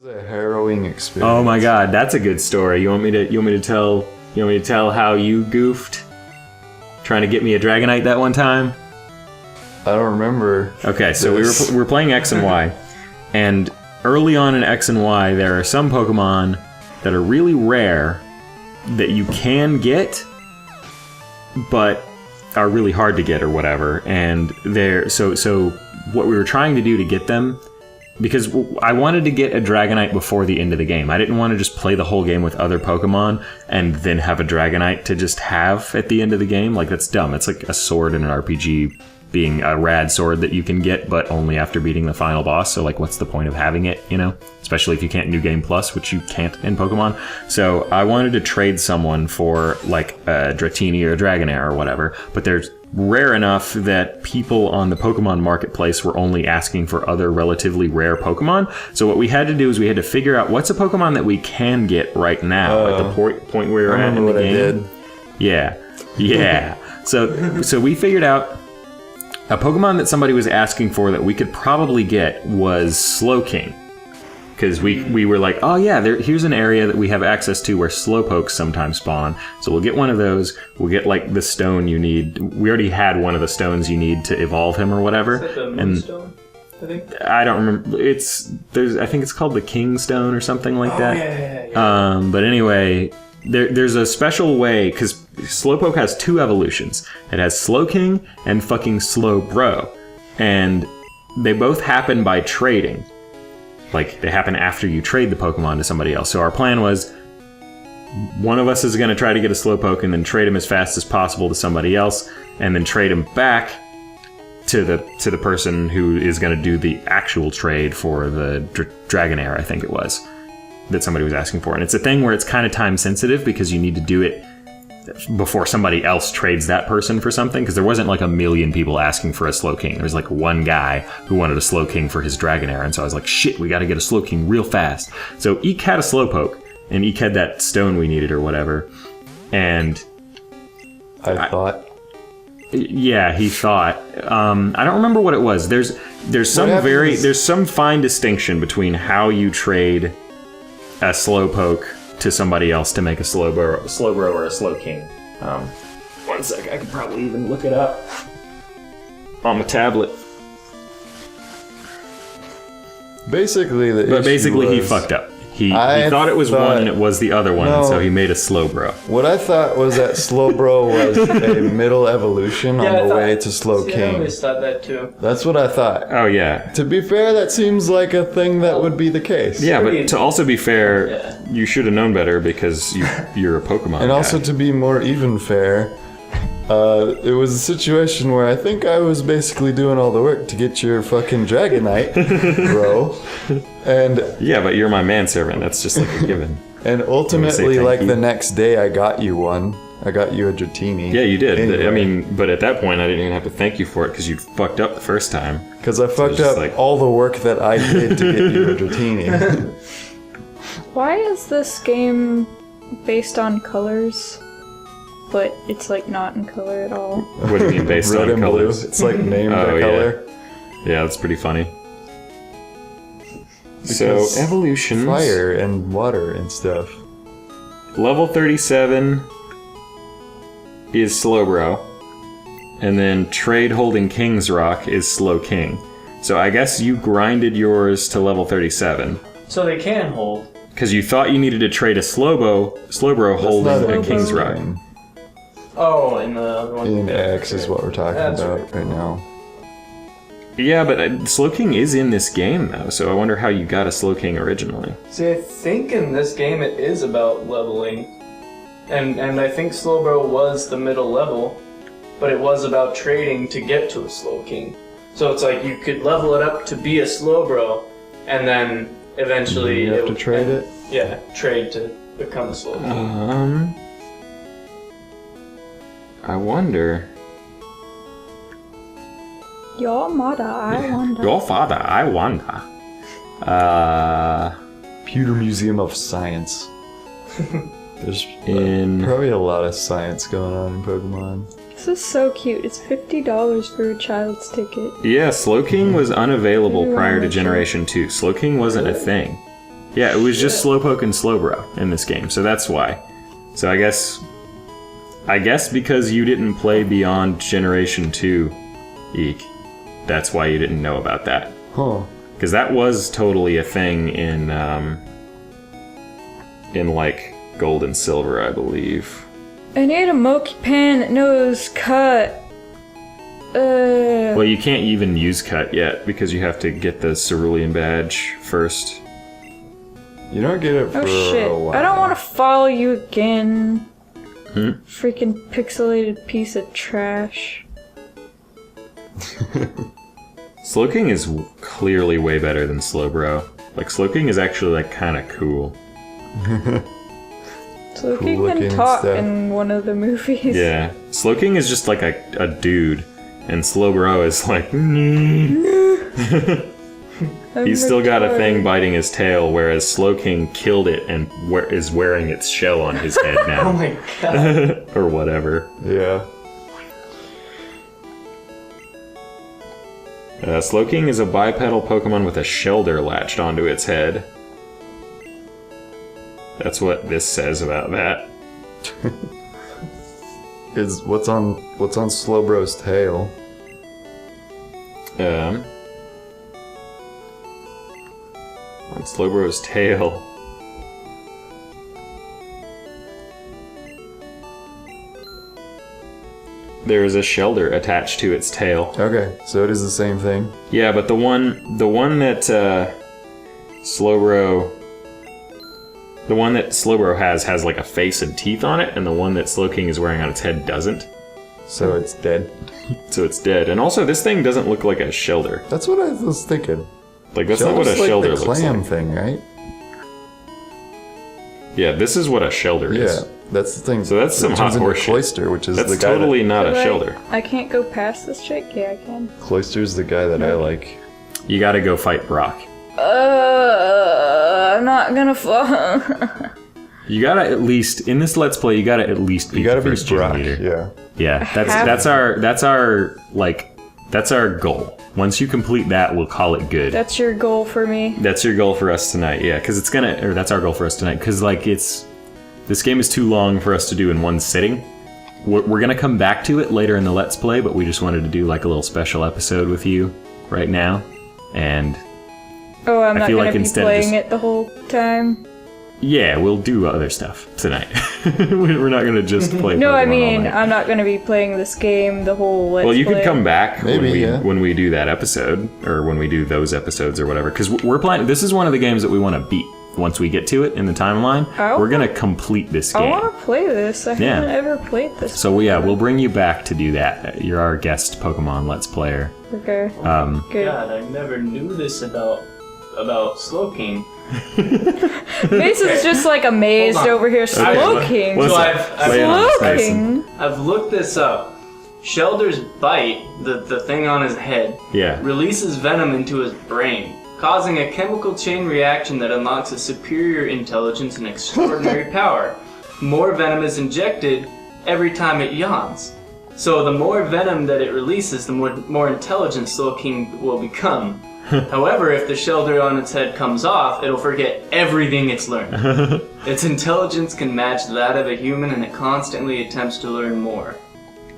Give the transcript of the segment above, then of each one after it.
A harrowing experience. Oh my god, that's a good story. You want me to tell how you goofed trying to get me a Dragonite that one time? I don't remember. Okay, so we were playing X and Y, and early on in X and Y, there are some Pokemon that are really rare that you can get, but are really hard to get or whatever. And so what we were trying to do to get them, because I wanted to get a Dragonite before the end of the game. I didn't want to just play the whole game with other Pokemon and then have a Dragonite to just have at the end of the game. Like, that's dumb. It's like a sword in an RPG being a rad sword that you can get, but only after beating the final boss. So, like, what's the point of having it, you know? Especially if you can't New Game Plus, which you can't in Pokemon. So I wanted to trade someone for, like, a Dratini or a Dragonair or whatever, but there's rare enough that people on the Pokemon marketplace were only asking for other relatively rare Pokemon. So what we had to do is we had to figure out what's a Pokemon that we can get right now at the point where we're at in the game. Yeah. So we figured out a Pokemon that somebody was asking for that we could probably get was Slowking. Because we were like, oh yeah, here's an area that we have access to where Slowpokes sometimes spawn. So we'll get one of those. We'll get like the stone you need. We already had one of the stones you need to evolve him or whatever. Is that the Moonstone, I think? I don't remember. I think it's called the King Stone or something like that. Yeah. But anyway, there's a special way, because Slowpoke has two evolutions. It has Slowking and fucking Slowbro. And they both happen by trading. Like, they happen after you trade the Pokemon to somebody else. So our plan was, one of us is going to try to get a Slowpoke and then trade him as fast as possible to somebody else, and then trade him back to the person who is going to do the actual trade for the Dragonair, I think it was, that somebody was asking for. And it's a thing where it's kind of time sensitive because you need to do it before somebody else trades that person for something, because there wasn't like a million people asking for a Slowking. There was like one guy who wanted a Slowking for his Dragonair, and so I was like, shit, we gotta get a Slowking real fast. So Eek had a Slowpoke, and Eek had that stone we needed or whatever, and I thought. Yeah, he thought. I don't remember what it was. There's some fine distinction between how you trade a Slowpoke to somebody else to make a Slowbro or a Slowking. One sec, I could probably even look it up on the tablet. Basically, he fucked up. He thought it was one and it was the other one, and so he made a Slowbro. What I thought was that Slowbro was a middle evolution on the way to Slowking. I always thought that too. That's what I thought. Oh yeah. To be fair, that seems like a thing that would be the case. Yeah, but to also be fair, you should have known better because you're a Pokemon And guy. also to be more even fair, it was a situation where I think I was basically doing all the work to get your fucking Dragonite, bro. And yeah, but you're my manservant. That's just like a given. And ultimately, like the next day, I got you one. I got you a Dratini. Yeah, you did. Anyway. I mean, but at that point, I didn't even have to thank you for it because you fucked up the first time. Because I fucked up all the work that I did to get you a Dratini. Why is this game based on colors, but it's like not in color at all? What do you mean based Red on and colors? Blue. It's like named a color. Yeah, that's pretty funny. So, evolutions. Fire and water and stuff. Level 37 is Slowbro. And then Trade Holding King's Rock is Slowking. So I guess you grinded yours to level 37. So they can hold. Because you thought you needed to trade a Slowbro holding a King's Rock. Oh, and the other one. In X is what we're talking about right now. Yeah, but Slowking is in this game, though, so I wonder how you got a Slowking originally. See, I think in this game it is about leveling. And I think Slowbro was the middle level, but it was about trading to get to a Slowking. So it's like you could level it up to be a Slowbro, and then eventually... You have to trade it? Yeah, trade to become a Slowking. I wonder... Your mother, I wonder. Your father, I wonder. Pewter Museum of Science. There's probably a lot of science going on in Pokemon. This is so cute. It's $50 for a child's ticket. Yeah, Slowking was unavailable prior to Generation 2. Slowking wasn't a thing. Yeah, it was just Slowpoke and Slowbro in this game, so that's why. So I guess because you didn't play beyond Generation 2, Eek, that's why you didn't know about that. Huh. Because that was totally a thing in like Gold and Silver, I believe. I need a Moki Pan that knows cut. Well, you can't even use cut yet because you have to get the Cerulean badge first. You don't get it for Oh shit. a while. I don't want to follow you again. Hmm? Freaking pixelated piece of trash. Slowking is clearly way better than Slowbro. Like, Slowking is actually, like, kind of cool. So Cool he looking can talk stuff. in one of the movies. Yeah. Slowking is just, like, a dude. And Slowbro is like... He's still got a thing biting his tail, whereas Slowking killed it and is wearing its shell on his head Oh now. my god. Or whatever. Yeah. Slowking is a bipedal Pokemon with a Shelder latched onto its head. That's what this says about that. Is what's on Slowbro's tail? On Slowbro's tail. There is a Shelder attached to its tail. Okay, so it is the same thing. Yeah, but the one that Slowbro has like a face and teeth on it, and the one that Slowking is wearing on its head doesn't. So it's dead. So it's dead. And also, this thing doesn't look like a Shelder. That's what I was thinking. Like, that's not what a Shelder's like Shelder the looks clam like. thing, right? Yeah, this is what a Shelder is. Yeah, that's the thing. So that's some It hot turns into horse shit. Cloyster, which is That's the guy totally not a Like, Shelder. I can't go past this chick? Yeah, I can. Cloyster's the guy that I like. You gotta go fight Brock. I'm not gonna fall. You gotta at least, in this Let's Play, you gotta at least beat You gotta the be first gym Brock, leader. yeah. Yeah, have- that's our goal. Once you complete that, we'll call it good. That's your goal for me. That's your goal for us tonight, yeah, because that's our goal for us tonight, because, like, this game is too long for us to do in one sitting. We're gonna come back to it later in the Let's Play, but we just wanted to do, like, a little special episode with you right now, and Oh, I'm I not feel gonna like be instead of playing just- it the whole time. yeah, we'll do other stuff tonight. We're not gonna just play No, Pokemon I all mean, night. I'm not gonna be playing this game the whole Let's Well, you Play. could come back Maybe, when we do that episode, or when we do those episodes or whatever, because we're planning. This is one of the games that we want to beat once we get to it in the timeline. I We're gonna complete this I game. want to play this. I Yeah. haven't ever played this. So yeah, we'll bring you back to do that. You're our guest Pokemon Let's Player. Okay. Good. God, I never knew this about Slowking. Mason's just like amazed Hold on. over here. Slowking. Listen, So I've- lay it on us, Mason. Slowking. I've looked this up. Shelder's bite, the thing on his head, Yeah. releases venom into his brain, causing a chemical chain reaction that unlocks a superior intelligence and extraordinary power. More venom is injected every time it yawns. So the more venom that it releases, the more intelligent Slowking will become. However, if the Shelder on its head comes off, it'll forget everything it's learned. Its intelligence can match that of a human, and it constantly attempts to learn more.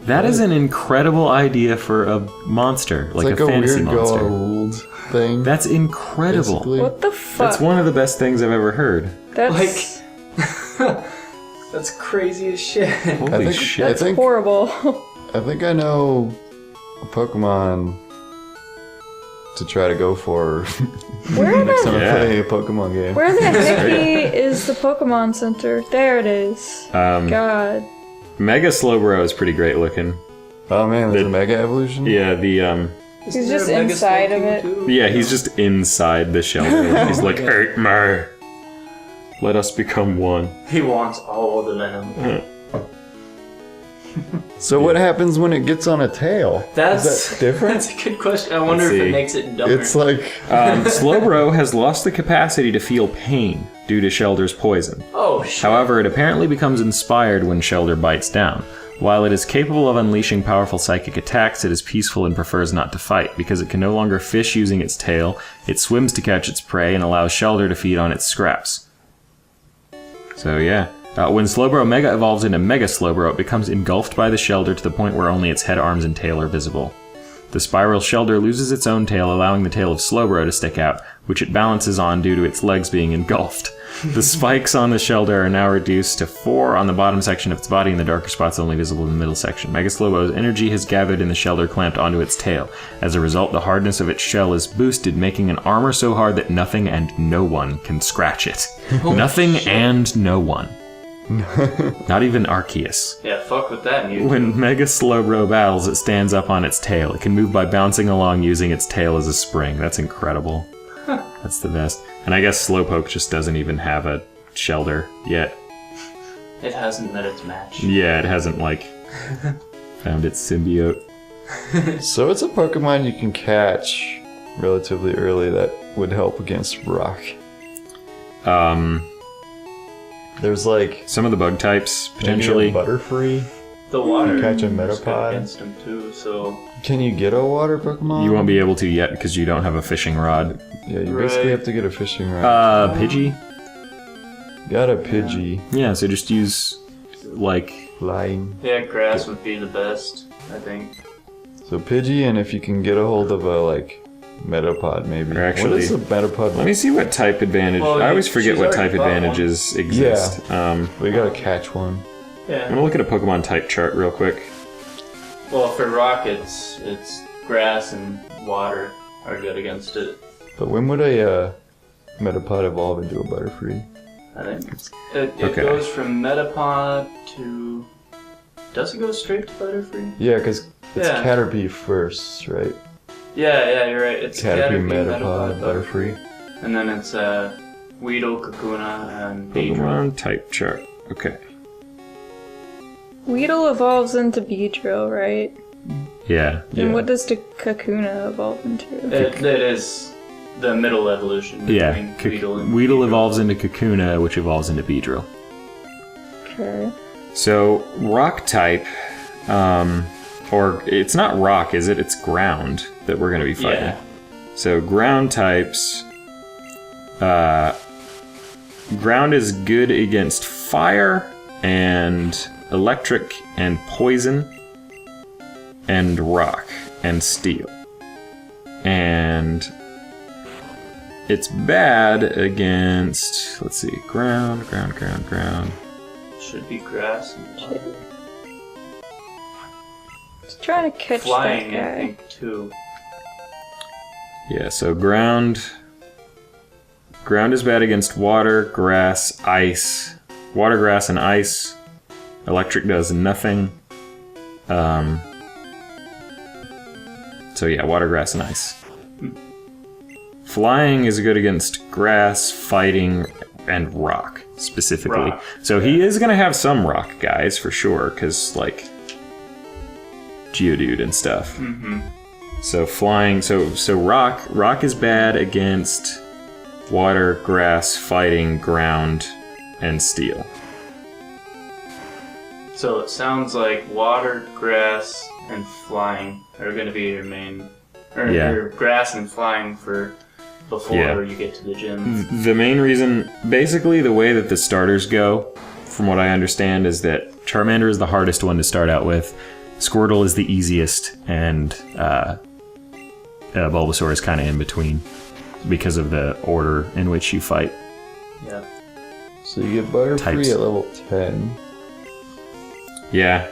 That is an incredible idea for a monster, It's like like a a fantasy weird monster. gold thing. That's incredible. basically. What the fuck? That's one of the best things I've ever heard. That's, That's crazy as shit. Holy think- shit! that's think- horrible. I think I know a Pokemon to try to go for Where next the time Yeah. I play a Pokemon game. where the heck is the Pokemon Center? There it is. God. Mega Slowbro is pretty great looking. Oh man, there's The- a Mega Evolution? Yeah, He's just inside of it. yeah, he's just inside the Shelder. He's like, "Hey, me, let us become one." He wants all the venom. So what happens when it gets on a tail? Is that different? That's a good question. I wonder Let's if see. it makes it dumber. It's like Slowbro has lost the capacity to feel pain due to Shelder's poison. oh shit. However, it apparently becomes inspired when Shelder bites down. While it is capable of unleashing powerful psychic attacks, it is peaceful and prefers not to fight. Because it can no longer fish using its tail, it swims to catch its prey and allows Shelder to feed on its scraps. So yeah. When Slowbro Mega evolves into Mega Slowbro, it becomes engulfed by the Shelder to the point where only its head, arms, and tail are visible. The Spiral Shelder loses its own tail, allowing the tail of Slowbro to stick out, which it balances on due to its legs being engulfed. The spikes on the Shelder are now reduced to 4 on the bottom section of its body, and the darker spots only visible in the middle section. Mega Slowbro's energy has gathered in the Shelder clamped onto its tail. As a result, the hardness of its shell is boosted, making an armor so hard that nothing and no one can scratch it. Nothing and no one. Not even Arceus. Yeah, fuck with that, Mewtwo. When Mega Slowbro battles, it stands up on its tail. It can move by bouncing along using its tail as a spring. That's incredible. That's the best. And I guess Slowpoke just doesn't even have a Shelder yet. It hasn't met its match. Yeah, it hasn't, found its symbiote. So it's a Pokemon you can catch relatively early that would help against rock. There's Some of the bug types, maybe potentially. a Butterfree. The water Catch a is good Metapod. against him too, so... Can you get a water Pokemon? You won't be able to yet because you don't have a fishing rod. Yeah, you Right. basically have to get a fishing rod. Pidgey? Got a Pidgey. Yeah, so just use, Flying. Yeah, grass would be the best, I think. So Pidgey, and if you can get a hold of a, Metapod, maybe. Or actually- What is a Metapod? let me see what type advantage. Well, I always forget she's what already type bought one. advantages exist. We gotta catch one. I'm Yeah. gonna look at a Pokemon type chart real quick. Well, for rock, it's grass and water are good against it. But when would a Metapod evolve into a Butterfree? I think it Okay. goes from Metapod to. Does it go straight to Butterfree? Yeah, because it's Yeah. Caterpie first, right? Yeah, you're right. It's Caterpie, Metapod, Metapod, Butterfree. and then it's Weedle, Kakuna, and Beedrill. Pokemon type chart. Okay. Weedle evolves into Beedrill, right? Yeah. Yeah. And what does the Kakuna evolve into? It is the middle evolution Yeah. between Weedle and Weedle Beedrill. evolves into Kakuna, which evolves into Beedrill. Okay. So, rock type, or it's not rock, is it? It's ground that we're going to be fighting. Yeah. So, ground types, ground is good against fire and electric and poison and rock and steel. And it's bad against, let's see, ground. Should be grass and water. Just trying to catch Flying, that I guy. think, too. Yeah, so ground is bad against water, grass, ice. Water, grass, and ice. Electric does nothing. So yeah, water, grass, and ice. Flying is good against grass, fighting, and rock, specifically. Rock, So he is going to have some rock guys, for sure, because, Geodude and stuff. Mm-hmm. So flying, so rock is bad against water, grass, fighting, ground, and steel. So it sounds like water, grass, and flying are going to be your main... Or Yeah. your grass and flying for before Yeah. you get to the gym. The main reason, basically the way that the starters go, from what I understand, is that Charmander is the hardest one to start out with, Squirtle is the easiest, and Bulbasaur is kind of in between because of the order in which you fight. Yeah. So you get Butterfree Types. at level 10. Yeah,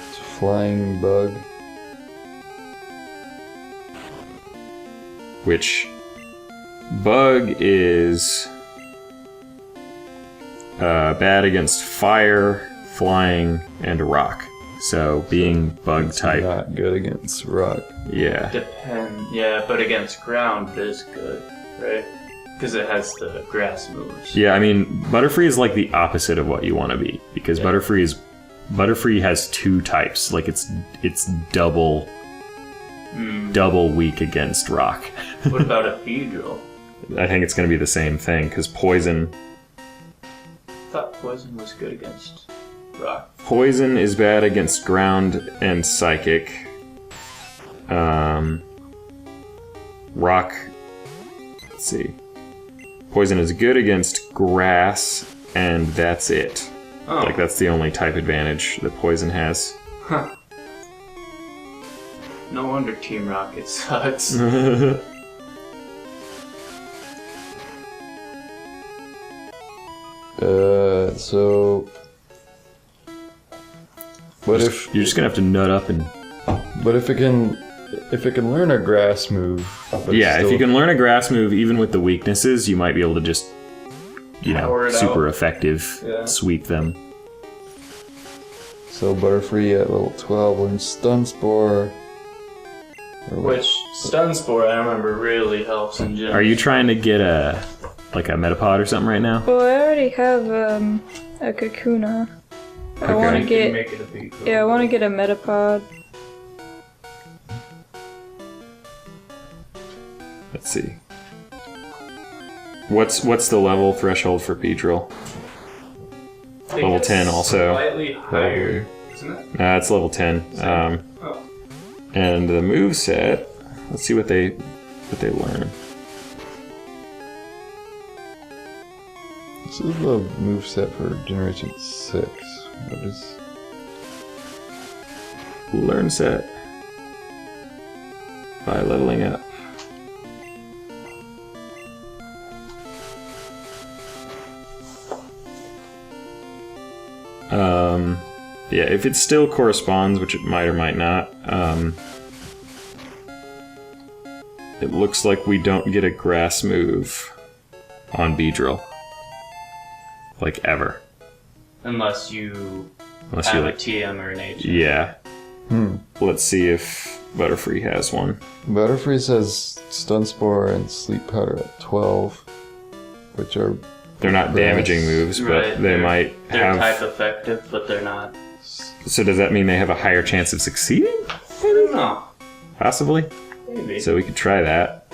It's a flying bug. which bug is bad against fire, flying, and rock. So being bug It's type, not good against rock. yeah. Yeah, but against ground it is good, right? Because it has the grass moves. Yeah, I mean, Butterfree is like the opposite of what you want to be, because Yeah. Butterfree has two types. Like it's double weak against rock. What about a Beedrill? I think it's going to be the same thing, because poison. I thought poison was good against rock. Poison is bad against ground and psychic. Rock. Let's see. Poison is good against grass, and that's it. Oh. Like, that's the only type advantage that poison has. Huh. No wonder Team Rocket sucks. So... What if... You're just gonna have to nut up and... But if it can learn a grass move... but Yeah, still- if you can learn a grass move, even with the weaknesses, you might be able to just, Power it super out. effective, Yeah. sweep them. So Butterfree at level 12 learns Stun Spore. Which, Stun Spore, I remember, really helps in gym. Are you trying to get a Metapod or something right now? Well, I already have a Kakuna. I want to You can get make it a big I want to get a Metapod. Let's see. What's the level threshold for Beedrill? I think level it's 10 also. Slightly higher, isn't it? It's level 10. Oh. And the moveset, let's see what they learn. This is the moveset for Generation 6. What is... Learn set by leveling up. Yeah, if it still corresponds, which it might or might not, it looks like we don't get a grass move on Beedrill. Like, ever. Unless you Unless have you a like... TM or an H. Yeah. Let's see if Butterfree has one. Butterfree says Stun Spore and Sleep Powder at 12, which are... They're not damaging moves, but Right, they might They're have... type effective, but they're not. So does that mean they have a higher chance of succeeding? I don't know. Possibly. Maybe. So we could try that.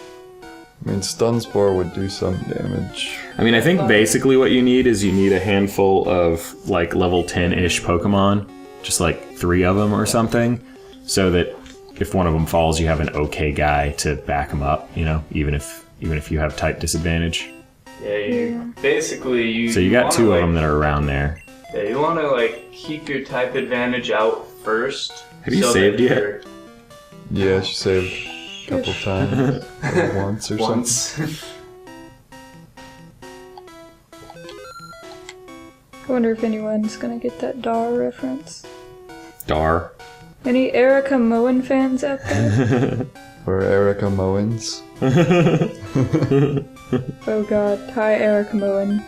I mean, Stun Spore would do some damage. I mean, I think basically what you need is you need a handful of, like, level 10-ish Pokemon. Just, like, 3 of them or something. So that if one of them falls, you have an okay guy to back him up, you know? Even if you have type disadvantage. Yeah, basically you... So you got wanna, 2 like, of them that are around there. Yeah, you want to, like, keep your type advantage out first. Have you so saved that yet? you're- Yeah, she saved a couple times. Or once or something. Once. I wonder if anyone's gonna get that Dar reference. Dar. Any Erica Moen fans out there? Or Erica Mowens. Oh god. Hi, Erica Moen.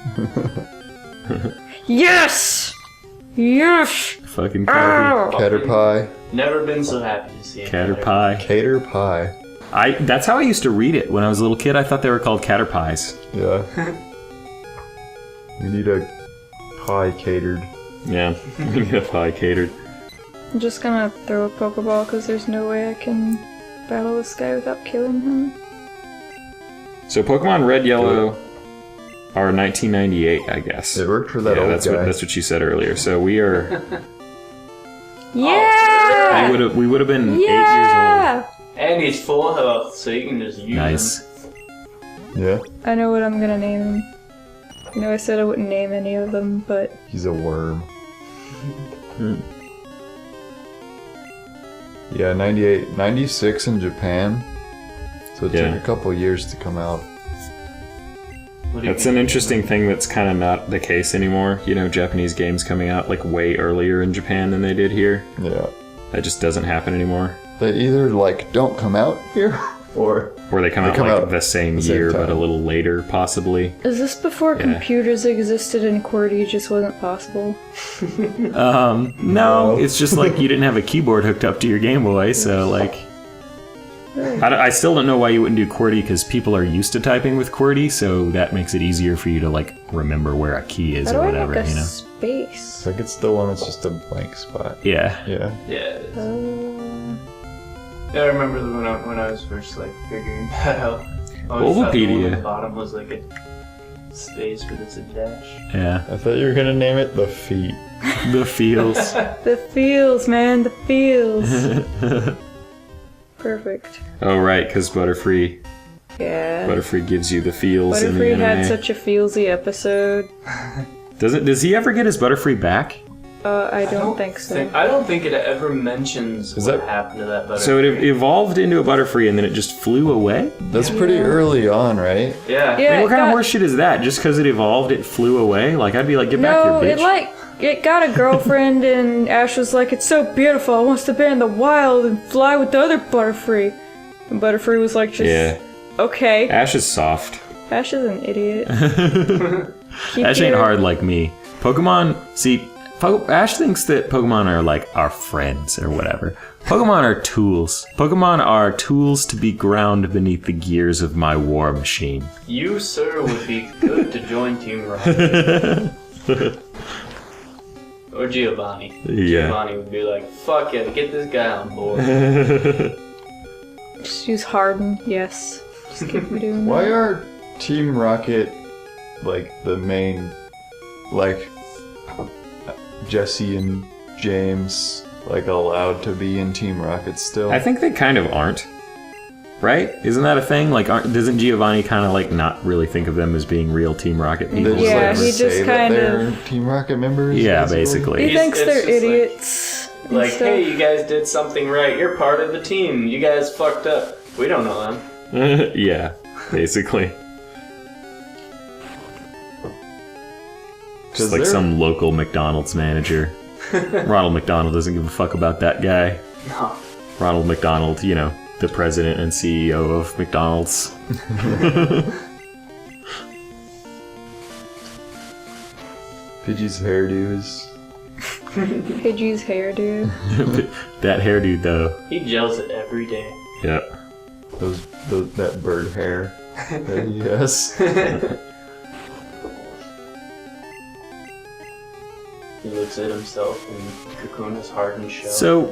Yes! Yes! Fucking Caterpie. Caterpie. Never been so happy to see it. Caterpie. Caterpie. That's how I used to read it when I was a little kid. I thought they were called Caterpies. Yeah. We need a pie catered. Yeah. We get a pie catered. I'm just gonna throw a Pokeball because there's no way I can battle this guy without killing him. So Pokemon Red, Yellow are 1998, I guess. It worked for that old that's guy. that's what she said earlier. So we are. Yeah! We would have been 8 years Yeah! And he's full health, so you can just use old. Nice. Yeah, I know what I'm gonna name him. You know, I said I wouldn't name any of them, but he's a worm. Yeah, 98, 96 in Japan. So it Yeah. took a couple years to come out. What do you That's think? an interesting thing that's kind of not the case anymore. You know, Japanese games coming out like way earlier in Japan than they did here. Yeah. That just doesn't happen anymore. They either like don't come out here or Or they come They out come like out the same the same year, but a time. little later, possibly. is this before Yeah. computers existed and QWERTY just wasn't possible? No, it's just like you didn't have a keyboard hooked up to your Game Boy, so like... I still don't know why you wouldn't do QWERTY, because people are used to typing with QWERTY, so that makes it easier for you to like remember where a key is How or do I whatever, make a you know? space? it's like it's the one that's just a blank spot. Yeah. Yeah. Yeah, it is. Yeah, I remember when I was first like figuring that out. I always thought the one Bulbapedia. at the bottom was like a space, but it's a dash. Yeah. I thought you were gonna name it the feet. The feels. The feels, man, the feels. Perfect. Oh, right, because Butterfree Yeah. gives you the feels in the Butterfree anime. had such a feelsy episode. Does he ever get his Butterfree back? I don't think so. I don't think it ever mentions Is what that- happened to that Butterfree. So it evolved into a Butterfree and then it just flew away? That's pretty early on, right? Yeah. Yeah. I mean, what kind of got- horseshit is that? Just because it evolved, it flew away? Like, I'd be like, get back No, here, bitch. it got a girlfriend, and Ash was like, "It's so beautiful. I want to be in the wild and fly with the other Butterfree." And Butterfree was like, "Just Yeah. okay." Ash is soft. Ash is an idiot. Keep Ash ain't your- hard like me. Pokemon, see, Ash thinks that Pokemon are like our friends or whatever. Pokemon are tools. Pokemon are tools to be ground beneath the gears of my war machine. You, sir, would be good to join Team Rocket. Or Giovanni. Yeah. Giovanni would be like, fuck it, get this guy on board. Just use Harden. Yes. Just keep doing Why that. are Team Rocket like the main, like Jesse and James like allowed to be in Team Rocket still? I think they kind of aren't. Right? Isn't that a thing? Like, doesn't Giovanni kind of like not really think of them as being real Team Rocket They people? just, Yeah, like, he just say that kind they're of- Team Rocket members. Yeah, basically. He It's- thinks it's they're just like- idiots. and Like, stuff. hey, you guys did something right. You're part of the team. You guys fucked up. We don't know them. Yeah, basically. 'Cause Just like they're- some local McDonald's manager. Ronald McDonald doesn't give a fuck about that guy. No. Ronald McDonald, you know, the president and CEO of McDonald's. Pidgey's hairdo is. Pidgey's hairdo. That hairdo, though. He gels it every day. Yep. That bird hair that he has. He looks at himself in Kakuna's hardened shell. So,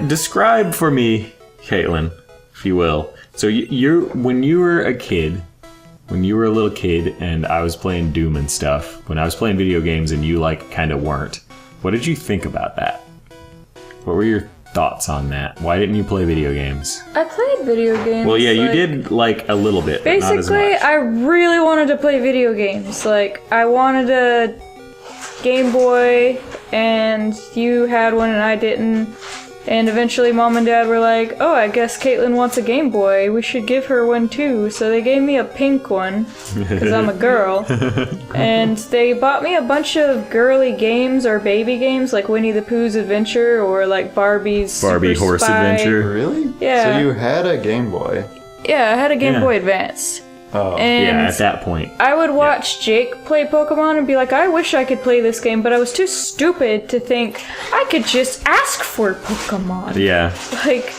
describe for me, Caitlin, if you will. So, when you were a little kid, and I was playing Doom and stuff, when I was playing video games and you, like, kind of weren't, what did you think about that? What were your thoughts on that? Why didn't you play video games? I played video games. Well, yeah, you like- did, like, a little bit, but not as Basically, much. I really wanted to play video games. Like, I wanted a Game Boy, and you had one and I didn't. And eventually Mom and Dad were like, oh, I guess Caitlin wants a Game Boy. We should give her one too. So they gave me a pink one, because I'm a girl. And they bought me a bunch of girly games or baby games, like Winnie the Pooh's Adventure or like Barbie's Barbie Super Horse Spy. Adventure. Really? Yeah. So you had a Game Boy. Yeah, I had a Game Yeah. Boy Advance. Oh. And Yeah, at that point. I would watch Jake play Pokemon and be like, I wish I could play this game, but I was too stupid to think I could just ask for Pokemon. Yeah. Like,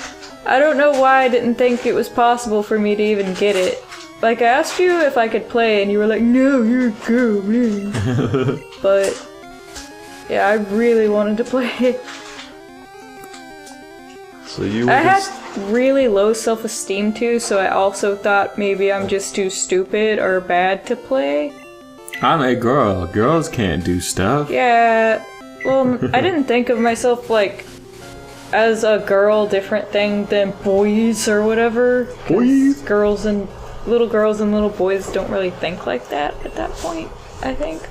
I don't know why I didn't think it was possible for me to even get it. Like, I asked you if I could play, and you were like, no, you're a girl. But, yeah, I really wanted to play it. So you were I had just really low self-esteem too, so I also thought maybe I'm just too stupid or bad to play. I'm a girl. Girls can't do stuff. Yeah, well, I didn't think of myself like as a girl different thing than boys or whatever. 'Cause Boys? little girls and little boys don't really think like that at that point, I think.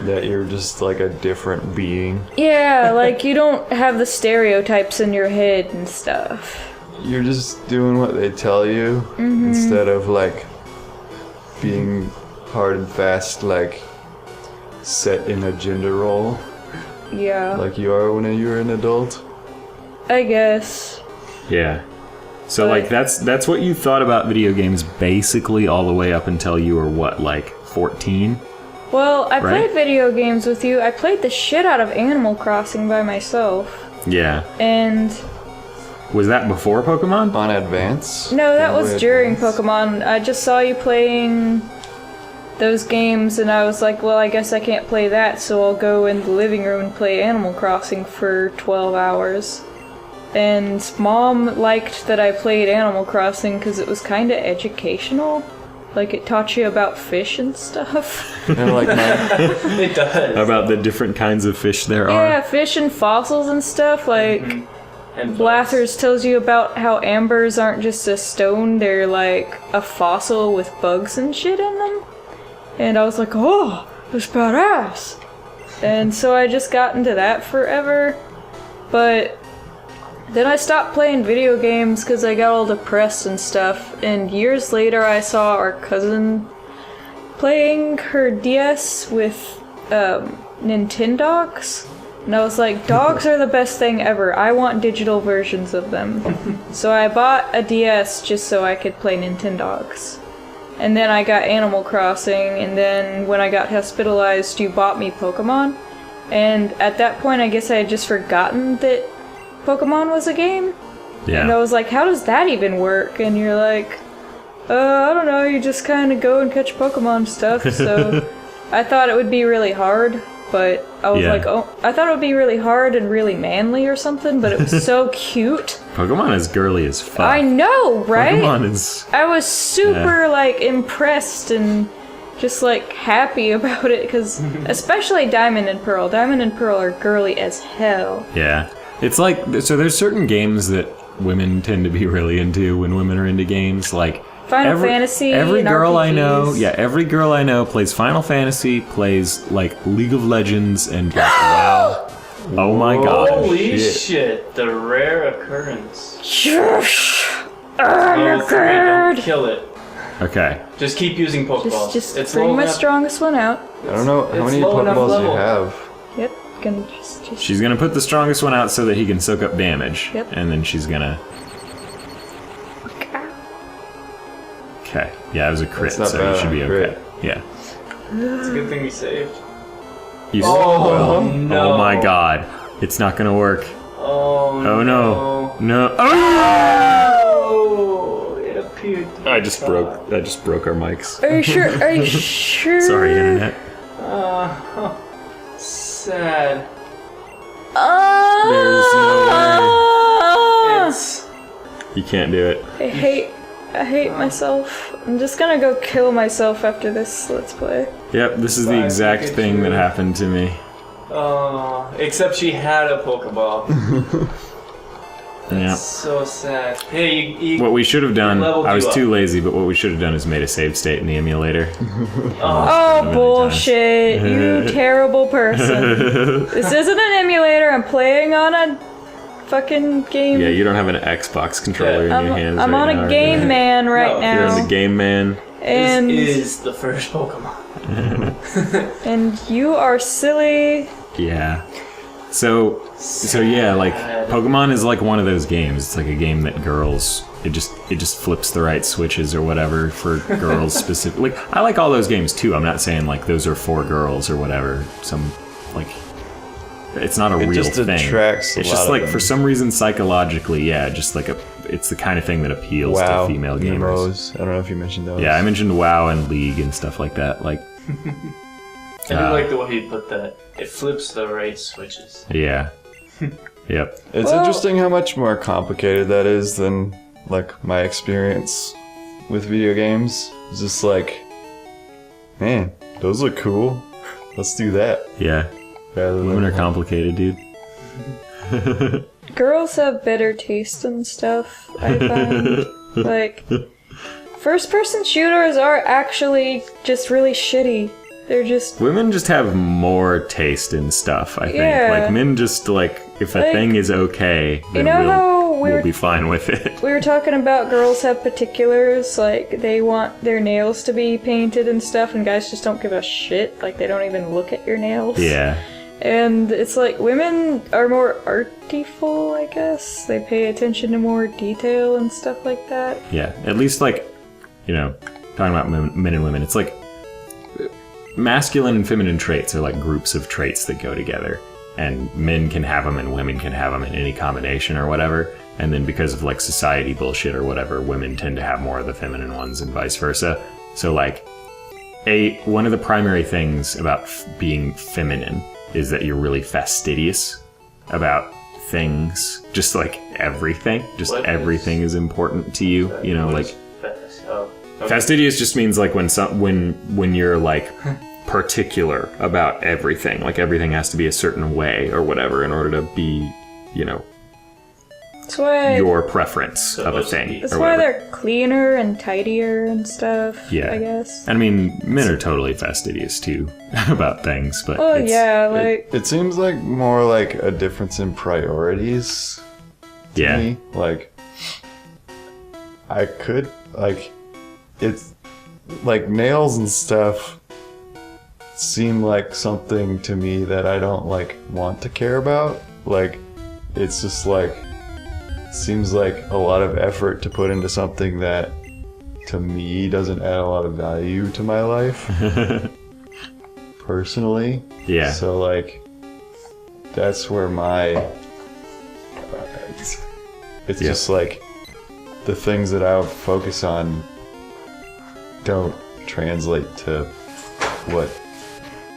that you're just like a different being. Yeah, like you don't have the stereotypes in your head and stuff. You're just doing what they tell you Mm-hmm. instead of like being hard and fast, like set in a gender role Yeah, like you are when you're an adult. I guess. Yeah. So But- like that's what you thought about video games basically all the way up until you were what, like 14? Well, I Right? played video games with you. I played the shit out of Animal Crossing by myself. Yeah. And Was that before Pokemon? On Advance? no, that Game was Boy during Advance. Pokemon. I just saw you playing those games and I was like, well, I guess I can't play that, so I'll go in the living room and play Animal Crossing for 12 hours. And Mom liked that I played Animal Crossing because it was kind of educational. Like, it taught you about fish and stuff. Kind of like mine. It does. About the different kinds of fish there Yeah, are. fish and fossils and stuff. Like, And Blathers tells you about how ambers aren't just a stone, they're like a fossil with bugs and shit in them. And I was like, oh, that's badass. And so I just got into that forever. But then I stopped playing video games because I got all depressed and stuff. And years later I saw our cousin playing her DS with Nintendogs. And I was like, dogs are the best thing ever. I want digital versions of them. So I bought a DS just so I could play Nintendogs. And then I got Animal Crossing, and then when I got hospitalized, you bought me Pokemon. And at that point, I guess I had just forgotten that Pokemon was a game. And I Yeah. was like, how does that even work? And you're like, I don't know, you just kind of go and catch Pokemon stuff. So I thought it would be really hard. But I was Yeah. like, oh, I thought it would be really hard and really manly or something, but it was so cute. Pokemon is girly as fuck. I know, right? Pokemon is... I was super, like, impressed and just, like, happy about it, because especially Diamond and Pearl. Diamond and Pearl are girly as hell. Yeah. It's like, so there's certain games that women tend to be really into when women are into games, like... Final Fantasy Every and girl I RPGs. know, every girl I know plays Final Fantasy, plays like League of Legends, and like, wow. Oh my god. Holy shit. shit, the rare occurrence. Shush! Oh, don't kill it. Okay. Just keep using Pokeballs. Just it's bring low my enough. strongest one out. I don't know how It's many low enough Pokeballs you level. have. Yep, gonna just... She's gonna put the strongest one out so that he can soak up damage. Yep. And then she's gonna... Okay. Yeah, it was a crit, That's not so bad you should on be a okay. crit. Yeah. It's a good thing we saved. You Oh, no. Oh my god. It's not gonna work. Oh, Oh no. No. Oh! Oh, it appeared. To I just broke our mics. Are you sure? Are you sure? Sorry, internet. Sad. There's no It's. You can't do it. I hate myself. I'm just gonna go kill myself after this Let's Play. Yep, this is the Bye, exact Pikachu. thing that happened to me. Oh, except she had a Pokeball. Yeah. So sad. Hey, you What we should have done, leveled I was you too lazy, but what we should have done is made a save state in the emulator. Oh, bullshit. You terrible person. This isn't an emulator. I'm playing on a fucking game. Yeah, you don't have an Xbox controller in your hands I'm right on now, a are game you? man right No, You're now. on the game man. And This is the first Pokemon. and you are silly. Yeah. So yeah, like Sad. Pokemon is like one of those games. It's like a game that girls it just flips the right switches or whatever for girls specifically. Like, I like all those games too. I'm not saying like those are for girls or whatever. Some like it's not a It real just thing. attracts a It's lot just of like them. for some reason psychologically, yeah, just like it's the kind of thing that appeals WoW, to female gamers. emos. I don't know if you mentioned those. Yeah, I mentioned WoW and League and stuff like that. Like, I do like the way you put that. It flips the right switches. yeah, yep. It's Well- interesting how much more complicated that is than like my experience with video games. It's just like, man, those look cool. Let's do that. Yeah, Rather women than are complicated, dude. Girls have better taste and stuff, I find. Like, first person shooters are actually just really shitty. They're just. Women just have more taste in stuff, I think. Yeah. Like, men just, like, if a Like, thing is okay, then know how we'll we're- be fine with it. We were talking about girls have particulars, like, they want their nails to be painted and stuff, and guys just don't give a shit. Like, they don't even look at your nails. Yeah. And it's like, women are more artful, I guess. They pay attention to more detail and stuff like that. Yeah. At least, like, you know, talking about men and women, it's like masculine and feminine traits are like groups of traits that go together. And men can have them and women can have them in any combination or whatever. And then because of like society bullshit or whatever, women tend to have more of the feminine ones and vice versa. So like, one of the primary things about being feminine is that you're really fastidious about things, just like everything. Just What everything is important to you. You know, What like is fast? Oh. Fastidious just means like when you're like particular about everything. Like everything has to be a certain way or whatever in order to be, That's why your preference of a thing. That's or why whatever. they're cleaner and tidier and stuff. Yeah. I guess. I mean, men are totally fastidious too about things, but Oh it's, yeah, like It seems like more like a difference in priorities to yeah. me. Like, I could, like, it's like nails and stuff seem like something to me that I don't like want to care about. Like, it's just like, seems like a lot of effort to put into something that to me doesn't add a lot of value to my life personally. Yeah. So like that's where my it's Yeah. just like the things that I would focus on don't translate to what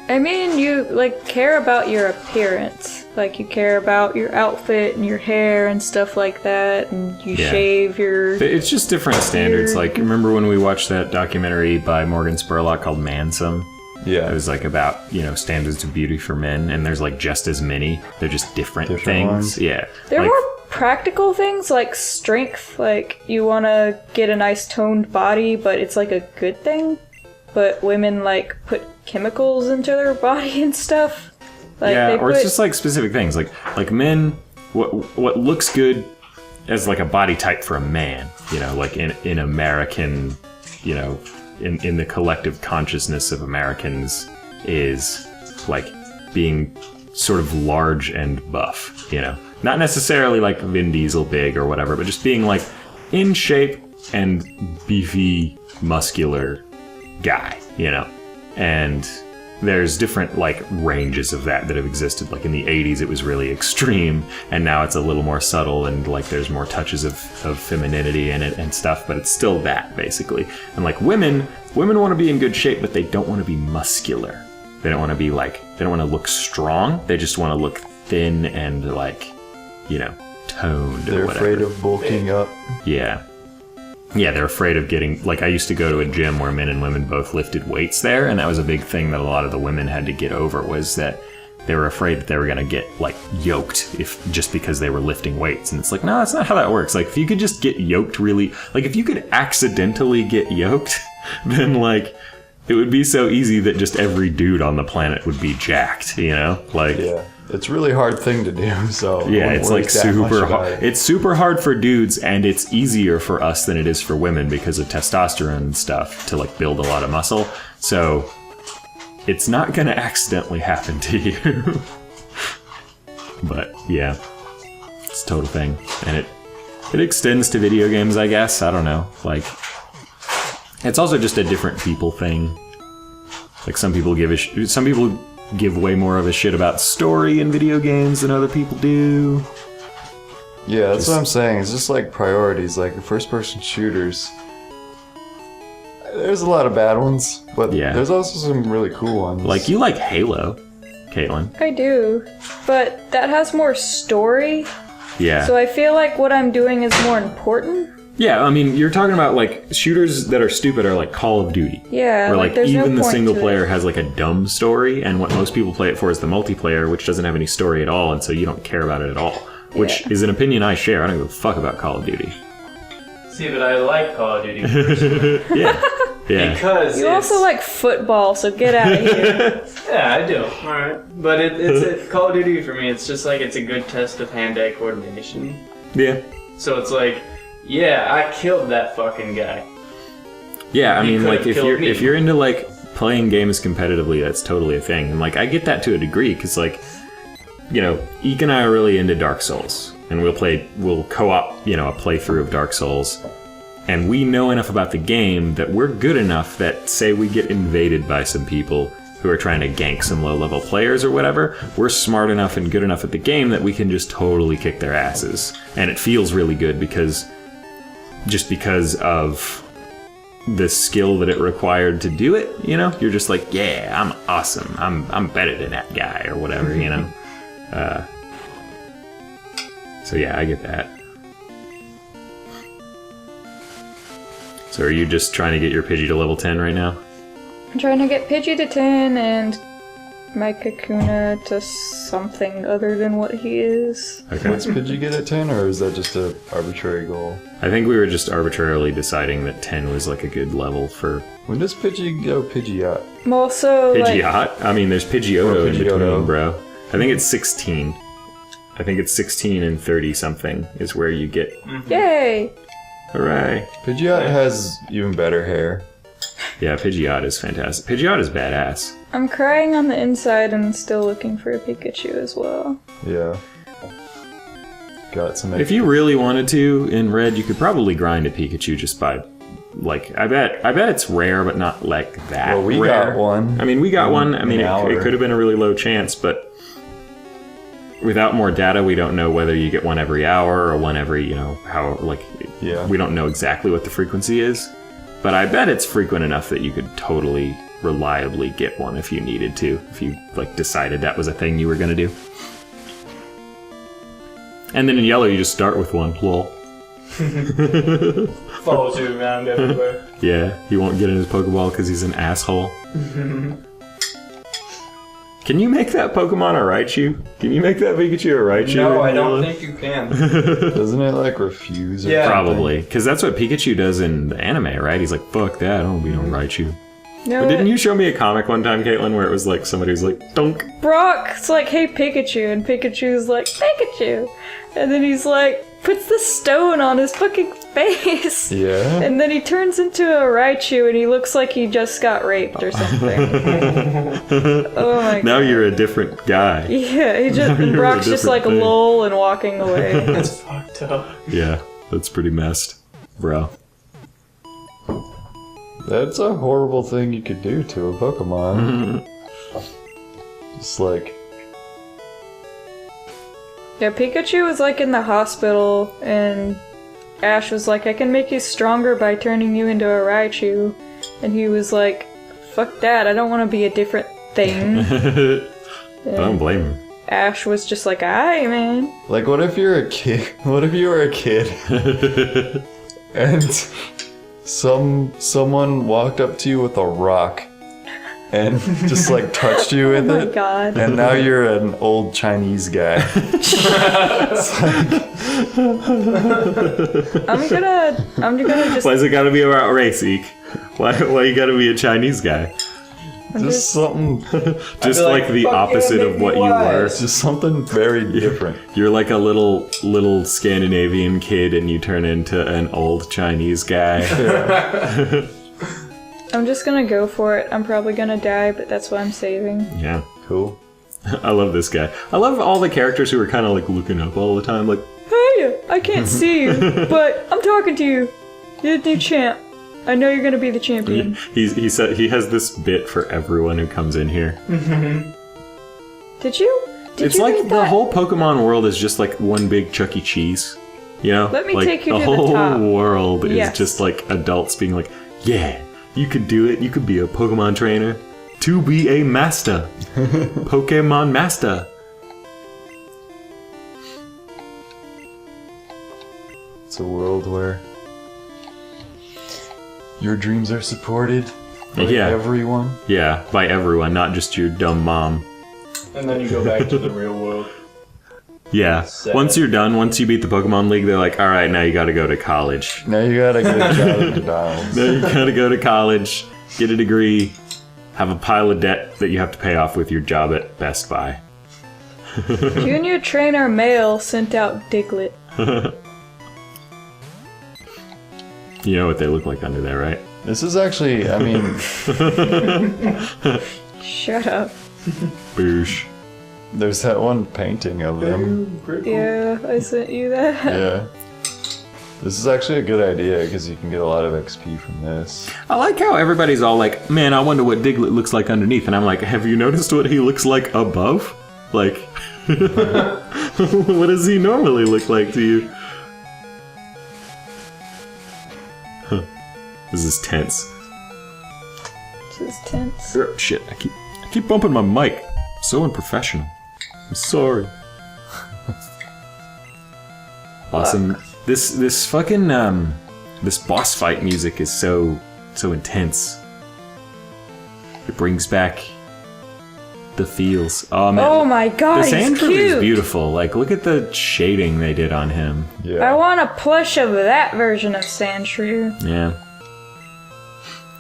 I mean, you like care about your appearance. Like you care about your outfit and your hair and stuff like that, and you Yeah. shave your. It's just different standards. Like, remember when we watched that documentary by Morgan Spurlock called Mansome? It was like about, standards of beauty for men, and there's like just as many. They're just different things. ones. Yeah. There are like, more practical things like strength. Like you want to get a nice toned body, but it's like a good thing. But women like put chemicals into their body and stuff. Like yeah, they or it's just like specific things. Like men, what looks good as like a body type for a man, like in American, in the collective consciousness of Americans is like being sort of large and buff, Not necessarily like Vin Diesel big or whatever, but just being like in shape and beefy, muscular guy, And there's different like ranges of that have existed. Like in the 80s it was really extreme, and now it's a little more subtle, and like there's more touches of femininity in it and stuff, but it's still that basically. And like women want to be in good shape, but they don't want to be muscular. They don't want to be like, they don't want to look strong. They just want to look thin and like, toned. they're or whatever. afraid of bulking up. Yeah. Yeah, they're afraid of getting, like, I used to go to a gym where men and women both lifted weights there, and that was a big thing that a lot of the women had to get over, was that they were afraid that they were going to get, like, yoked just because they were lifting weights. And it's like, no, that's not how that works. Like, if you could just get yoked really, like, if you could accidentally get yoked, then, like, it would be so easy that just every dude on the planet would be jacked, Like, Yeah. It's a really hard thing to do, so I yeah, wouldn't it's worry like that much super about hard. it. It's super hard for dudes, and it's easier for us than it is for women because of testosterone and stuff to like build a lot of muscle. So it's not gonna accidentally happen to you. But yeah, it's a total thing, and it extends to video games, I guess. I don't know. Like, it's also just a different people thing. Like some people give way more of a shit about story in video games than other people do. Yeah, that's what I'm saying. It's just like priorities, like the first-person shooters. There's a lot of bad ones, but Yeah. there's also some really cool ones. Like, you like Halo, Caitlin. I do, but that has more story. Yeah. So I feel like what I'm doing is more important. Yeah, I mean, you're talking about, like, shooters that are stupid are like Call of Duty. Yeah, Where, like, there's even no the point single to player it. has, like, a dumb story, and what most people play it for is the multiplayer, which doesn't have any story at all, and so you don't care about it at all. Which Yeah. is an opinion I share. I don't give a fuck about Call of Duty. See, but I like Call of Duty Yeah. Yeah. because You it's, also like football, so get out of here. yeah, I do. All right, but Call of Duty for me. It's just like it's a good test of hand-eye coordination. Yeah. So it's like, yeah, I killed that fucking guy. Yeah, I He mean, could've like, if killed me. you're into, like, playing games competitively, that's totally a thing. And, like, I get that to a degree, because, like, Eek and I are really into Dark Souls. And we'll co-op, a playthrough of Dark Souls. And we know enough about the game that we're good enough that, say we get invaded by some people who are trying to gank some low-level players or whatever, we're smart enough and good enough at the game that we can just totally kick their asses. And it feels really good because of the skill that it required to do it, You're just like, yeah, I'm awesome. I'm better than that guy or whatever, So yeah, I get that. So are you just trying to get your Pidgey to level 10 right now? I'm trying to get Pidgey to 10 and my Kakuna to something other than what he is. Okay. What's Pidgey get at 10, or is that just a arbitrary goal? I think we were just arbitrarily deciding that 10 was like a good level for When does Pidgey go Pidgeot? I'm also like, Pidgeot. I mean, there's Pidgeotto in Pidgeotto. between, bro. I think it's 16. I think it's 16 and 30 something is where you get. yay! Hooray! Pidgeot has even better hair. Yeah, Pidgeot is fantastic. Pidgeot is badass. I'm crying on the inside and still looking for a Pikachu as well. Yeah. Got some. If you really wanted to, in Red, you could probably grind a Pikachu just by, like, I bet it's rare, but not like that. Well, we rare. got one. I mean, we got one. I mean, hour. it could have been a really low chance, but without more data, we don't know whether you get one every hour or one every, how, like, Yeah. we don't know exactly what the frequency is. But I bet it's frequent enough that you could totally reliably get one if you needed to, if you, like, decided that was a thing you were gonna do. And then in yellow, you just start with one, lol. Follows you around everywhere. Yeah, he won't get in his Pokeball because he's an asshole. Can you make that Pokemon a Raichu? Can you make that Pikachu a Raichu? No, I don't think you can. Doesn't it like refuse? Or Yeah. Probably, because that's what Pikachu does in the anime, right? He's like, fuck that, I don't be no Raichu. No, But didn't you show me a comic one time, Caitlin, where it was like somebody was like, dunk? Brock's like, hey Pikachu, and Pikachu's like, Pikachu! And then he's like, puts the stone on his fucking face! Yeah. And then he turns into a Raichu and he looks like he just got raped or something. Oh my god. Now you're a different guy. Yeah, he just, You're a Brock's just different like thing. lol and walking away. It's fucked up. Yeah, that's pretty messed, bro. That's a horrible thing you could do to a Pokemon. Just like, Yeah, Pikachu was like in the hospital and Ash was like, I can make you stronger by turning you into a Raichu. And he was like, fuck that, I don't want to be a different thing. I don't blame him. Ash was just like, aye, man. what if you're a kid? What if you were a kid and someone walked up to you with a rock and just like touched you with Oh my it? god. And now you're an old Chinese guy. I'm gonna just, Why is it gotta be about race, Eek? Why you gotta be a Chinese guy? Just something, Just be like, like, the "Fuck yeah, opposite make of me what you were. wise." just something very different. You're like a little Scandinavian kid and you turn into an old Chinese guy. I'm just gonna go for it. I'm probably gonna die, but that's what I'm saving. Yeah. Cool. I love this guy. I love all the characters who are kind of like looking up all the time, like, Hey, I can't see you, but I'm talking to you. You're the new champ. I know you're gonna be the champion. he said he has this bit for everyone who comes in here. Did you? Did It's you like read the that? whole Pokemon world is just like one big Chuck E. Cheese. You know? Let me like, take you the to the whole top. world is Yes. just like adults being like, yeah, you could do it. You could be a Pokemon trainer. To be a master. Pokemon master. It's a world where your dreams are supported by Yeah. everyone. Yeah, by everyone, not just your dumb mom. And then you go back to the real world. Yeah. Sad. Once you're done, once you beat the Pokemon League, they're like, alright, now you gotta go to college. Now you gotta get a job at McDonald's. Now you gotta go to college, get a degree, have a pile of debt that you have to pay off with your job at Best Buy. Junior trainer male sent out Diglett. You know what they look like under there, right? This is actually, I mean, Shut up. Boosh. there's that one painting of them. Yeah, I sent you that. Yeah. This is actually a good idea because you can get a lot of XP from this. I like how everybody's all like, man, I wonder what Diglett looks like underneath. And I'm like, have you noticed what he looks like above? Like, what does he normally look like to you? Huh. This is tense. This is tense. Oh, shit, I keep bumping my mic. So unprofessional. I'm sorry. Awesome. This fucking this boss fight music is so intense. It brings back the feels. Oh man. Oh my god, the he's Sandshrew cute. is beautiful. Like, look at the shading they did on him. Yeah. I want a plush of that version of Sandshrew. Yeah.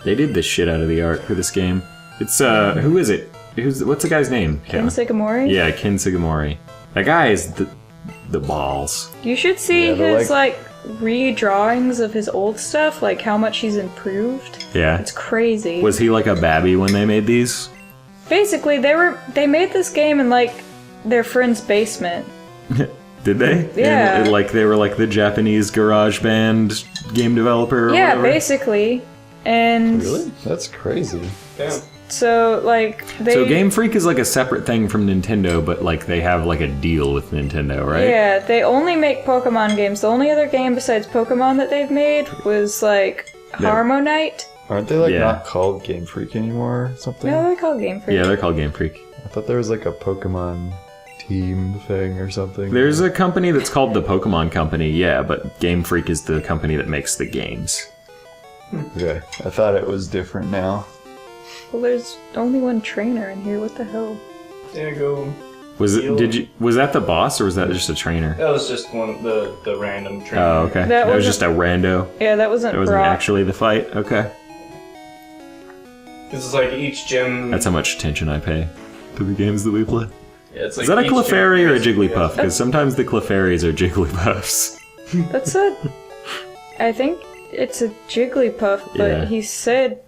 They did the shit out of the art for this game. It's who is it? What's the guy's name? Ken Sugimori? Yeah, Ken Sugimori. That guy is the balls. You should see Yeah, they're his like redrawings of his old stuff, like how much he's improved. Yeah. It's crazy. Was he like a babby when they made these? Basically, they made this game in like their friend's basement. Did they? Yeah. And, like they were like the Japanese garage band game developer or Yeah, whatever? basically. And Really? That's crazy. Damn. so like they So Game Freak is like a separate thing from Nintendo, but like they have like a deal with Nintendo, right? Yeah, they only make Pokemon games. The only other game besides Pokemon that they've made was like Harmonite. Aren't they like Yeah. not called Game Freak anymore or something? No, they're called Game Freak. Yeah, they're called Game Freak. I thought there was like a Pokemon team thing or something. There's a company that's called the Pokemon Company, yeah, but Game Freak is the company that makes the games. Okay, I thought it was different now. Well, there's only one trainer in here. What the hell? There you go. Was that the boss or was that just a trainer? That was just one of the random trainer. Oh, okay. That That was wasn't- just a rando. Yeah, that wasn't That wasn't Brock. actually the fight. Okay. This is like each gym. That's how much attention I pay to the games that we play. Yeah, it's like Is that a each gym Clefairy or a basically Jigglypuff? has- Because sometimes the Clefairies are Jigglypuffs. That's a. I think it's a Jigglypuff, but Yeah. he said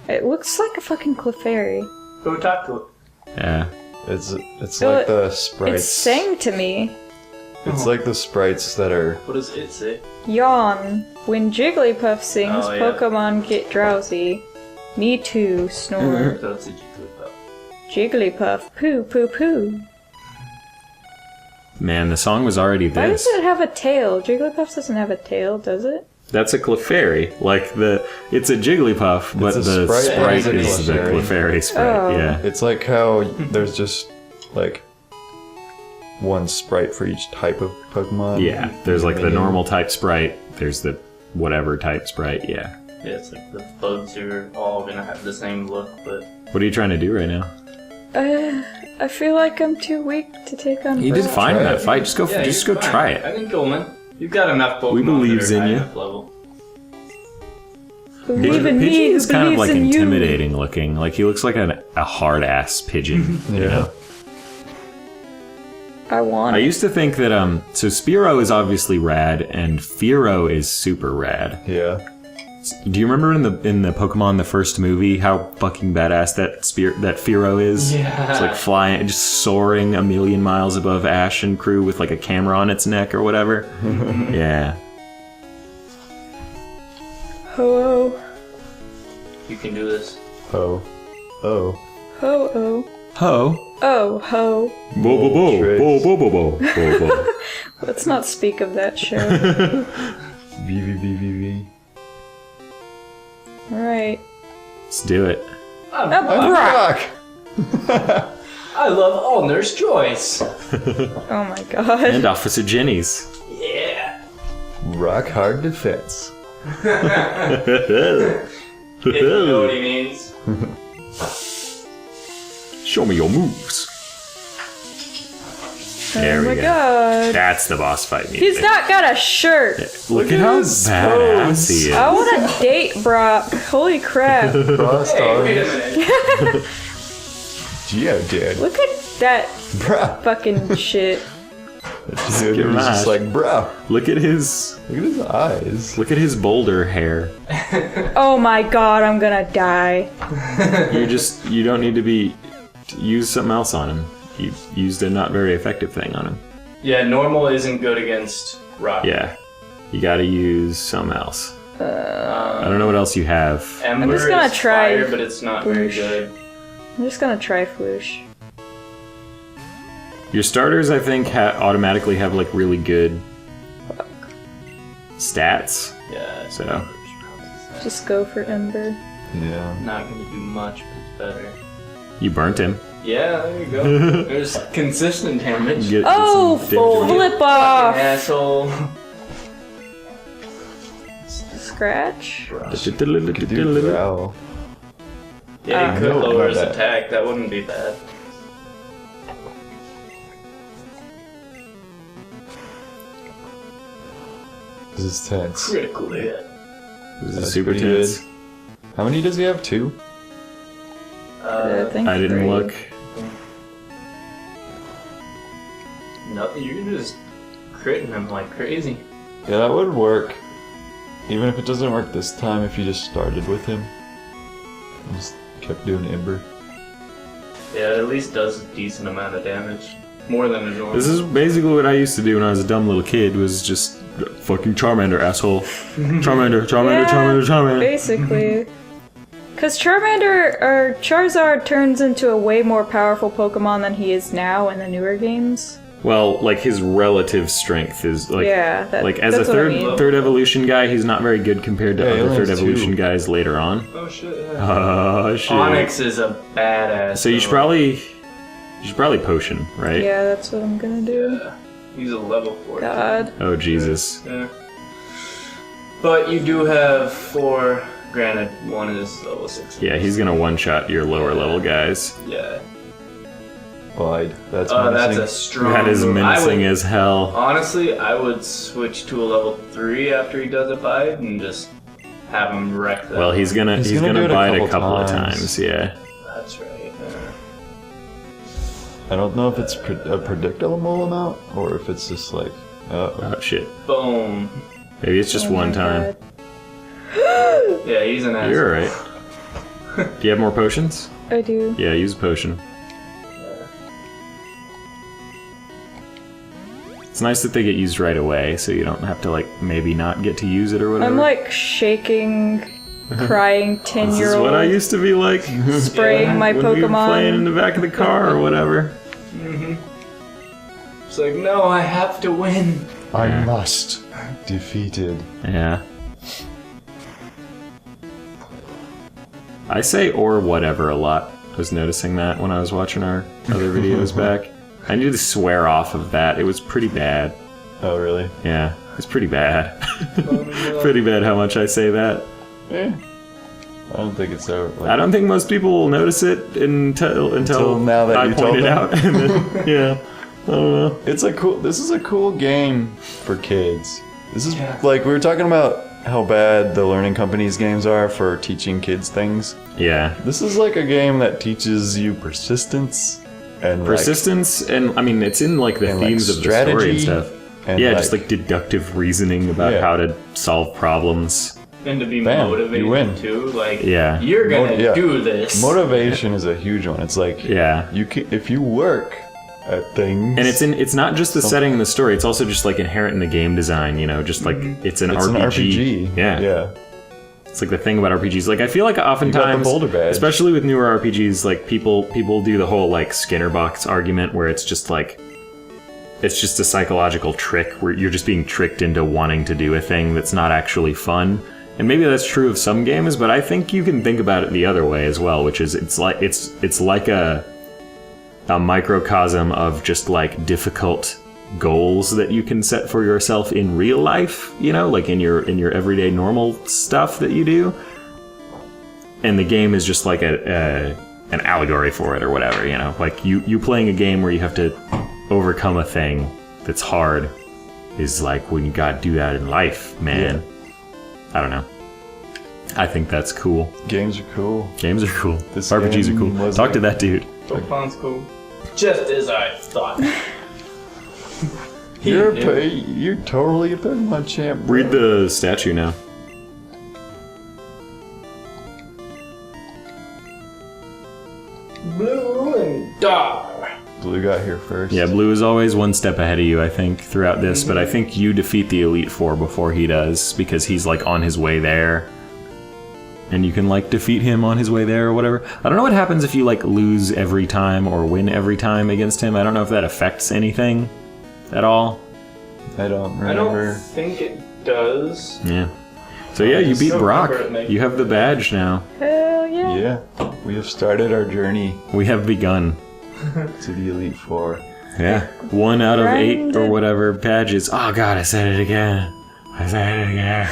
it looks like a fucking Clefairy. Go talk to it. Yeah. It's Well, like the sprites. It's saying to me, It's like the sprites that are. What does it say? yawn. When Jigglypuff sings, Oh, yeah. Pokemon get drowsy. Me too, snore. That's a Jigglypuff. Jigglypuff, poo poo poo. Man, the song was already Why does this. it have a tail? Jigglypuff doesn't have a tail, does it? That's a Clefairy. Like it's a Jigglypuff, but a the sprite sprite and a is the Clefairy. Clefairy sprite. Oh. Yeah. It's like how there's just like one sprite for each type of Pokemon. Yeah. There's like the Minion. normal type sprite. There's the whatever type sprite. Yeah. Yeah, it's like the bugs are all gonna have the same look, but What are you trying to do right now? I feel like I'm too weak to take on You did Brock. fine in Try that it. fight. Just go. yeah, just you're go fine. try it. I think go, man. You've got enough Pokemon. We believes that are in high you. enough level. Believe in me, Pidgey who is kind of believes like in you. intimidating looking. Like he looks like a hard ass pigeon. You Yeah. know. I want I it. used to think that so Spearow is obviously rad and Fearow is super rad. Yeah. Do you remember in the Pokemon the first movie how fucking badass that Fearow is? Yeah. It's like flying, just soaring a million miles above Ash and crew with like a camera on its neck or whatever. Yeah. Ho You can do this. Oh. Oh. ho ho Ho. oh ho. Bo bo bo Tricks. bo bo bo bo bo bo. Let's not speak of that show. VVVVV. All right. Let's do it. I'm Brock. Brock! I love all Nurse Joyce. Oh my god. And Officer Jenny's. Yeah. Rock hard defense. If you know what he means. Show me your moves. There Oh we my go. god. That's the boss fight music. He's not got a shirt. Look at at how his badass pose. he is. I want to date Brock. Holy crap. Crossed Hey, wait a arms. minute. Geodude. Look at that Bruh. fucking shit. Dude, Get he's just mashed. like, bro. Look at his Look at his eyes. boulder hair. Oh my god, I'm gonna die. You don't need to use something else on him. You used a not very effective thing on him. Yeah, normal isn't good against rock. Yeah. You gotta use something else. I don't know what else you have. Ember just gonna is try fire, but it's not very Floosh. good. I'm just gonna try Floosh. Your starters, I think, automatically have like really good stats. Yeah, So. Ember's probably Just go for Ember. Yeah. not gonna do much, but it's better. You burnt him. Yeah, there you go. There's consistent damage. Get Oh, some damage. flip off! Asshole. Scratch? Could do growl. Yeah, he could no, lower not his that. attack. That wouldn't be bad. This is tense. Critical hit. This is That's super pretty tense. good. How many does he have? 2? I think I didn't 3. look. No, you're just critting him like crazy. Yeah, that would work. Even if it doesn't work this time, if you just started with him. And just kept doing Ember. Yeah, it at least does a decent amount of damage. More than a normal. This is basically what I used to do when I was a dumb little kid, was just fucking Charmander, asshole. Charmander, Charmander, Yeah, Charmander, Charmander. Basically. Because Charmander, or Charizard turns into a way more powerful Pokemon than he is now in the newer games. Well, like his relative strength is like, Yeah, like as a that's what I mean. third evolution guy, he's not very good compared to Yeah, he other only third has 2. evolution guys later on. Oh shit, yeah. Oh shit! Onyx is a badass. So you should probably potion, right? Yeah, that's what I'm gonna do. He's a level 4. God. Oh Jesus! Yeah. But you do have 4. Granted, 1 is level 6. Yeah, he's gonna one-shot your lower level guys. Yeah. Wide. That's That's menacing. a strong That is move. menacing as hell. Honestly, I would switch to a level 3 after he does a bite and just have him wreck that. Well, he's gonna He's gonna do it a bite a couple couple of times. times. Yeah. That's right. I don't know if it's a predictable amount or if it's just like. Oh shit. Boom. Maybe it's just Oh one my time. God. Yeah, he's an asshole. You're alright. Do you have more potions? I do. Yeah, use a potion. It's nice that they get used right away, so you don't have to like maybe not get to use it or whatever. I'm like shaking, crying This is what I 10-year-old, used to be like spraying my when we were playing in Pokemon. the back of the car or whatever. It's like, no, I have to win. I Yeah. must defeat it. Yeah. I say or whatever a lot. I was noticing that when I was watching our other videos back. I need to swear off of that. It was pretty bad. Oh, really? Yeah, it's pretty bad. Pretty bad how much I say that. Eh. I don't think it's so. Like, I don't think most people will notice it until now that I you point told it them. out. And then, yeah, I don't know. It's a cool. This is a cool game for kids. This is Yeah. like we were talking about how bad the learning companies games are for teaching kids things. Yeah, This is like a game that teaches you persistence and persistence, and I mean it's in like the and, like, themes of the story and strategy, stuff. and, Yeah, just like deductive reasoning about Yeah. how to solve problems. And to be Bam, motivated you win. too. Like, Yeah. you're gonna Yeah. do this. motivation is a huge one. It's like Yeah. you can, if you work at things, And it's not just the setting in the story, it's also just like inherent in the game design, you know, just like it's an it's RPG. an RPG. Yeah. yeah. It's like the thing about RPGs. Like I feel like oftentimes Boulder badge. especially with newer RPGs, like people do the whole like Skinner box argument where it's just like it's just a psychological trick where you're just being tricked into wanting to do a thing that's not actually fun. And maybe that's true of some games, but I think you can think about it the other way as well, which is it's like a microcosm of just like difficult goals that you can set for yourself in real life, you know, like in your everyday normal stuff that you do. And the game is just like an allegory for it or whatever, you know, like you playing a game where you have to overcome a thing that's hard is like when you gotta do that in life, man. I don't know. I think that's cool. Games are cool. Games are cool. This RPGs are game cool. was Talk to like- that dude. Pokemon's cool. Just as I thought. You're totally a Pokemon champ. bro. Read the statue now. Blue and dark. Blue got here first. Yeah, Blue is always one step ahead of you, I think, throughout this, but I think you defeat the Elite Four before he does, because he's, like, on his way there. And you can, like, defeat him on his way there or whatever. I don't know what happens if you, like, lose every time or win every time against him. I don't know if that affects anything at all. I don't I remember. don't think it does. Yeah. So yeah, you beat don't Brock. remember it making You have the badge now. Hell yeah. Yeah, we have started our journey We have begun. to the Elite Four. Yeah. 1 out of 8 or Grinded. whatever badges. Oh god, I said it again. I say it again.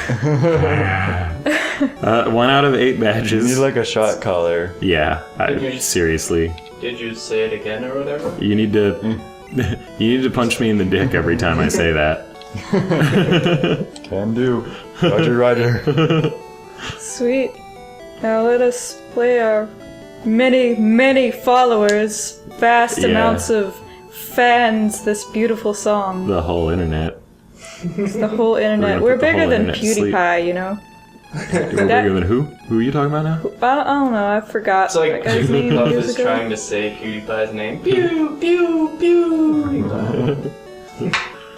1 out of 8 You badges. need like a shot collar. Yeah, seriously. Did you say it again or whatever? You need to you need to punch me in the dick every time I say that. Can do. Roger. Sweet. Now let us play our many followers, vast Yeah. amounts of fans, this beautiful song. The whole internet. The whole internet. gonna We're put the bigger whole than internet to sleep. PewDiePie, you know? We're bigger than who? Who are you talking about now? I don't know, I forgot It's like that guy's name Jigglypuff years is ago. trying to say PewDiePie's name. Pew, pew, pew.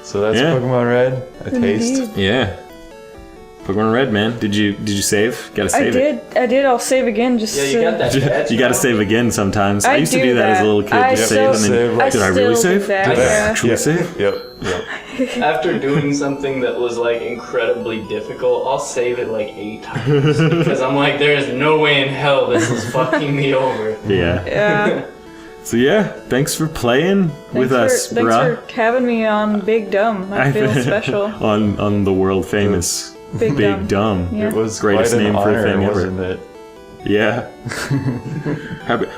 So that's Yeah. Pokemon Red. A taste. Indeed. Yeah. Pokemon Red, man. Did you save? Gotta I save it. did, I'll save again just Yeah, you got that badge. You gotta now. save again sometimes. I I used to do do that as a that. little kid. I Just still- save and then. I Did I really still do save? that, Did I yeah. actually save? Yep. After doing something that was like incredibly difficult, I'll save it like 8 times because I'm like, there is no way in hell this is fucking me over. Yeah. Yeah. So yeah, thanks for playing with us, Thanks bruh. for having me on Big Dumb. I feel special. on the world famous Big Dumb. Yeah. It was Greatest quite an name for a honor, thing ever. wasn't it? Yeah.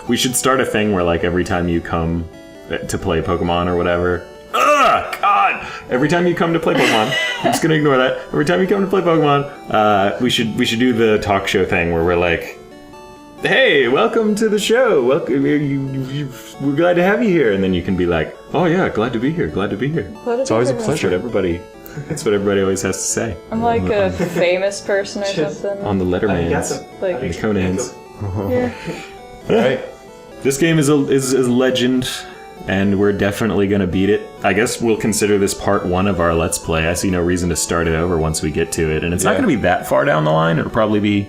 We should start a thing where like every time you come to play Pokemon or whatever. Ugh, God! Every time you come to play Pokemon, I'm just gonna ignore that. Every time you come to play Pokemon, we should do the talk show thing where we're like, "Hey, welcome to the show. Welcome, we're glad to have you here." And then you can be like, "Oh yeah, glad to be here. Glad to be here." It's always a That's what pleasure. everybody. That's what everybody always has to say. I'm like a famous person or Just something. On the You got Lettermans, some. Like, the Conans. yeah. Right? This game is a legend, and we're definitely gonna beat it. I guess we'll consider this part 1 of our Let's Play. I see no reason to start it over once we get to it, and it's not Yeah. gonna be that far down the line. It'll be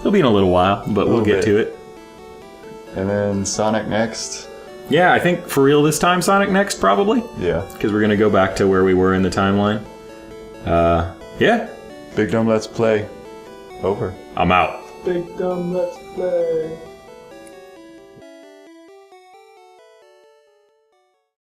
in a little while, but we'll little get bit. to it. And then Sonic next. Yeah, I think for real this time, Sonic next probably, Yeah. because we're gonna go back to where we were in the timeline. Yeah, Big Dumb Let's Play. Over. I'm out. Big dumb, let's play.